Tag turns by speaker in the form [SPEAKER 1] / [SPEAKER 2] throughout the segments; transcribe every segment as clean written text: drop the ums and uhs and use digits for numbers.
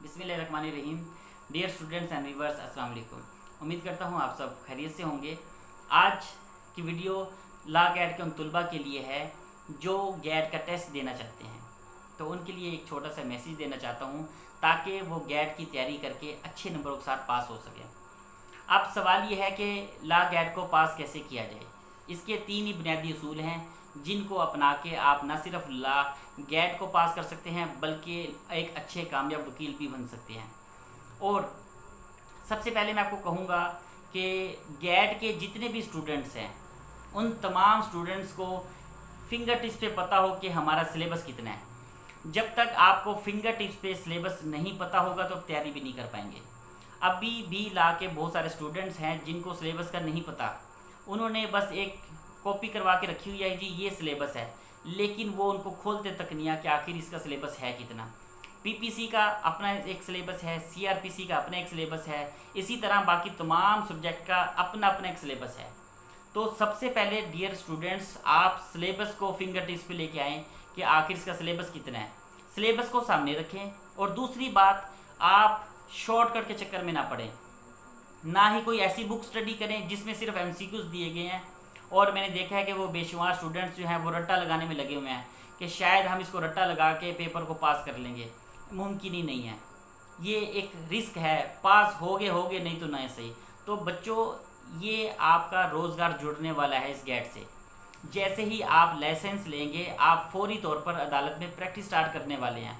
[SPEAKER 1] बिस्मिल्लाहिर्रहमानिर्रहीम। Dear students and viewers, अस्सलाम वालेकुम। उम्मीद करता हूँ आप सब खैरियत से होंगे। आज की वीडियो ला गैट के उन तलबा के लिए है जो गैट का टेस्ट देना चाहते हैं। तो उनके लिए एक छोटा सा मैसेज देना चाहता हूँ ताकि वो गैट की तैयारी करके अच्छे नंबरों के साथ पास हो सकें। अब सवाल ये है कि ला गैट को पास कैसे किया जाए। इसके 3 ही बुनियादी उसूल हैं जिनको अपना के आप न सिर्फ ला गैट को पास कर सकते हैं बल्कि एक अच्छे कामयाब वकील भी बन सकते हैं। और सबसे पहले मैं आपको कहूँगा कि गैट के जितने भी स्टूडेंट्स हैं उन तमाम स्टूडेंट्स को फिंगर टिप्स पे पता हो कि हमारा सिलेबस कितना है। जब तक आपको फिंगर टिप्स पे सिलेबस नहीं पता होगा तो तैयारी भी नहीं कर पाएंगे। अभी भी ला के बहुत सारे स्टूडेंट्स हैं जिनको सिलेबस का नहीं पता, उन्होंने बस एक कॉपी करवा के रखी हुई है जी ये सिलेबस है, लेकिन वो उनको खोलते तक नहीं आ कि आखिर इसका सिलेबस है कितना। पीपीसी का अपना एक सिलेबस है, सीआरपीसी का अपना एक सिलेबस है, इसी तरह बाकी तमाम सब्जेक्ट का अपना अपना एक सिलेबस है। तो सबसे पहले डियर स्टूडेंट्स, आप सिलेबस को फिंगर टिप्स पे लेके आएँ कि आखिर इसका सिलेबस कितना है। सिलेबस को सामने रखें। और दूसरी बात, आप शॉर्टकट के चक्कर में ना पड़ें, ना ही कोई ऐसी बुक स्टडी करें जिसमें सिर्फ एमसीक्यूज दिए गए हैं। और मैंने देखा है कि वो बेशुमार स्टूडेंट्स जो हैं वो रट्टा लगाने में लगे हुए हैं कि शायद हम इसको रट्टा लगा के पेपर को पास कर लेंगे। मुमकिन ही नहीं है, ये एक रिस्क है। पास होगे नहीं तो ना सही। तो बच्चों, ये आपका रोज़गार जुड़ने वाला है इस गैट से। जैसे ही आप लाइसेंस लेंगे आप फौरी तौर पर अदालत में प्रैक्टिस स्टार्ट करने वाले हैं।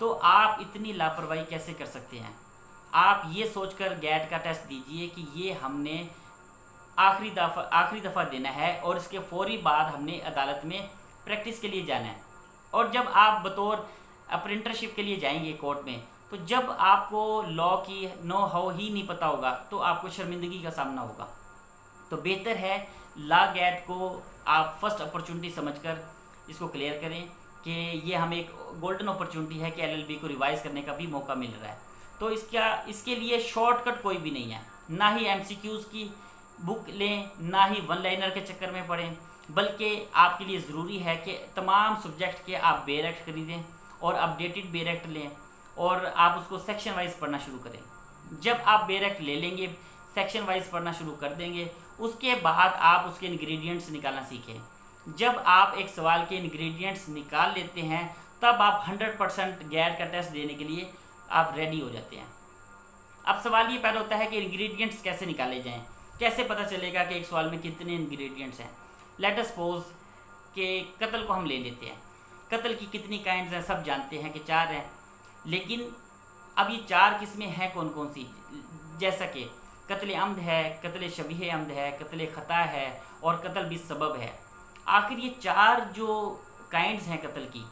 [SPEAKER 1] तो आप इतनी लापरवाही कैसे कर सकते हैं? आप ये सोचकर गैट का टेस्ट दीजिए कि ये हमने आखिरी दफ़ा देना है और इसके फौरी बाद हमने अदालत में प्रैक्टिस के लिए जाना है। और जब आप बतौर अप्रेंटिसशिप के लिए जाएंगे कोर्ट में, तो जब आपको लॉ की नो हाउ ही नहीं पता होगा तो आपको शर्मिंदगी का सामना होगा। तो बेहतर है ला गैट को आप फर्स्ट अपॉर्चुनिटी समझकर इसको क्लियर करें कि ये हमें एक गोल्डन अपॉर्चुनिटी है कि एलएलबी को रिवाइज़ करने का भी मौका मिल रहा है। तो इसके लिए शॉर्टकट कोई भी नहीं है। ना ही एमसीक्यूज़ की बुक लें, ना ही वन लाइनर के चक्कर में पढ़ें, बल्कि आपके लिए ज़रूरी है कि तमाम सब्जेक्ट के आप बेयर एक्ट खरीदें और अपडेटेड बेयर एक्ट लें और आप उसको सेक्शन वाइज पढ़ना शुरू करें। जब आप बेयर एक्ट ले लेंगे, सेक्शन वाइज पढ़ना शुरू कर देंगे, उसके बाद आप उसके इंग्रेडिएंट्स निकालना सीखें। जब आप एक सवाल के इंग्रेडिएंट्स निकाल लेते हैं तब आप 100% गैट का टेस्ट देने के लिए आप रेडी हो जाते हैं। अब सवाल ये पैदा होता है कि इंग्रेडिएंट्स कैसे निकाले जाएं, कैसे पता चलेगा कि एक सवाल में कितने इंग्रेडिएंट्स हैं। लेट अस सपोज कि कत्ल को हम ले लेते हैं। कत्ल की कितनी काइंड्स हैं सब जानते हैं कि 4 हैं, लेकिन अब ये 4 किस्में हैं कौन कौन सी? जैसा कि कत्ल अम्द है, कत्ल शबीह अम्द है, कत्ल ख़ता है और कत्ल बिस्सबब है। आखिर ये 4 जो काइंड्स हैं कत्ल की,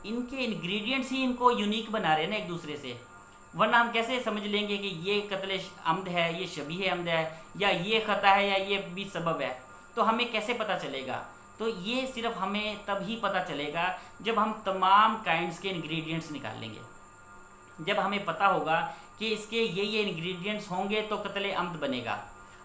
[SPEAKER 1] इनके इंग्रेडिएंट्स ही इनको यूनिक बना रहे हैं ना एक दूसरे से। वरना हम कैसे समझ लेंगे कि ये कत्ल अम्द है, ये शबीह अम्द है, या ये ख़ता है, या ये भी सबब है? तो हमें कैसे पता चलेगा? तो ये सिर्फ हमें तब ही पता चलेगा जब हम तमाम काइंड्स के इंग्रेडिएंट्स निकाल लेंगे। जब हमें पता होगा कि इसके ये इंग्रेडिएंट्स होंगे तो कत्ल अम्द बनेगा,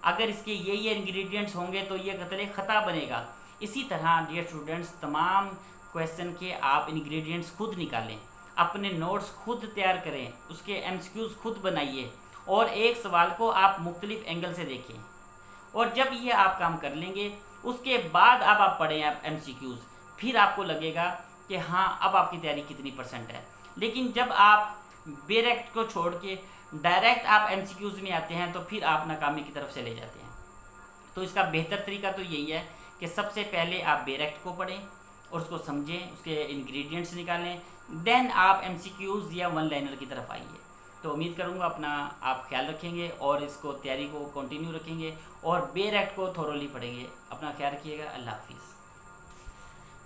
[SPEAKER 1] अगर इसके ये इंग्रेडिएंट्स होंगे तो ये कत्ल ख़ता बनेगा। इसी तरह डियर स्टूडेंट्स, तमाम क्वेश्चन के आप इंग्रेडिएंट्स खुद निकालें, अपने नोट्स खुद तैयार करें, उसके एमसीक्यूज़ खुद बनाइए और एक सवाल को आप मुख्तलिफ एंगल से देखें। और जब ये आप काम कर लेंगे उसके बाद अब आप पढ़ें एमसीक्यूज़, फिर आपको लगेगा कि हाँ अब आपकी तैयारी कितनी % है। लेकिन जब आप बेयर एक्ट को छोड़ के डायरेक्ट आप एमसीक्यूज़ में आते हैं तो फिर आप नाकामी की तरफ चले जाते हैं। तो इसका बेहतर तरीका तो यही है कि सबसे पहले आप बेयर एक्ट को पढ़ें और उसको समझें, उसके इंग्रेडिएंट्स निकालें, देन आप एमसीक्यूज़ या वन लाइनर की तरफ आइए। तो उम्मीद करूँगा अपना आप ख्याल रखेंगे और इसको तैयारी को कंटिन्यू रखेंगे और बेयर एक्ट को थोरोली पढ़ेंगे। अपना ख्याल रखिएगा। अल्लाह हाफिज़।